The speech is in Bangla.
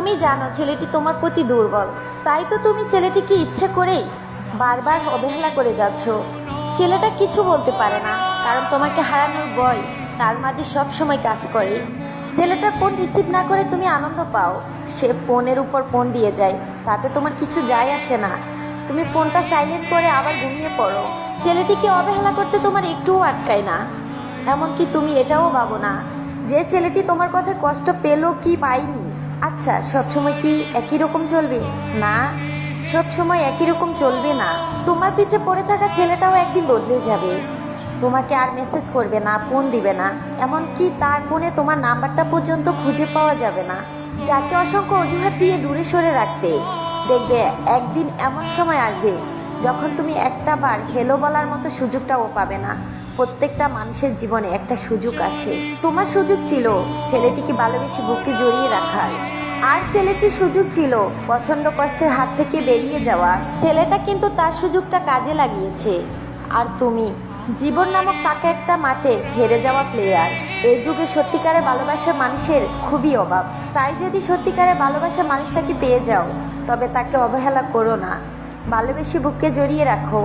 তুমি জানো ছেলেটি তোমার প্রতি দুর্বল, তাই তো তুমি ছেলেটিকে ইচ্ছে করেই বারবার অবহেলা করে যাচ্ছ। ছেলেটা কিছু বলতে পারে না, কারণ তোমাকে হারানোর ভয় তার মাঝে সব সময় কাজ করে। ছেলেটার ফোন রিসিভ না করে তুমি আনন্দ পাও, সে ফোনের উপর ফোন দিয়ে যায়, তাতে তোমার কিছু যায় আসে না। তুমি ফোনটা সাইলেন্ট করে আবার ঘুমিয়ে পড়ো। ছেলেটিকে অবহেলা করতে তোমার একটুও আটকায় না। এমনকি তুমি এটাও ভাবো না যে ছেলেটি তোমার কথায় কষ্ট পেলো কি পাইনি। আচ্ছা, সবসময় কি একই রকম চলবে? না, সব সময় একই রকম চলবে না। তোমার পিছে পড়ে থাকা ছেলেটাও একদিন বদলে যাবে। তোমাকে আর মেসেজ করবে না, ফোন দিবে না, এমনকি তার ফোনে তোমার নাম্বারটা পর্যন্ত খুঁজে পাওয়া যাবে না। যাকে অসংখ্য অজুহাত দিয়ে দূরে সরে রাখতে, দেখবে একদিন এমন সময় আসবে যখন তুমি একটা বার হেলো বলার মতো সুযোগটাও পাবে না। প্রত্যেকটা মানুষের জীবনে একটা সুযোগ আসে। তোমার সুযোগ ছিল ছেলেটিকে ভালোবেসে বুকে জড়িয়ে রাখার, আর ছেলেটির সুযোগ ছিল প্রচন্ড কষ্টের হাত থেকে বেরিয়ে যাওয়া। ছেলেটা কিন্তু তার সুযোগটা কাজে লাগিয়েছে, আর তুমি জীবন নামক পাকা একটা মাঠে হেরে যাওয়া প্লেয়ার। এই যুগে সত্যিকারের ভালোবাসা মানুষের খুবই অভাব। তাই যদি সত্যিকারের ভালোবাসা মানুষটাকে পেয়ে যাও, তবে তাকে অবহেলা করো না, ভালোবেসে বুকে জড়িয়ে রাখো।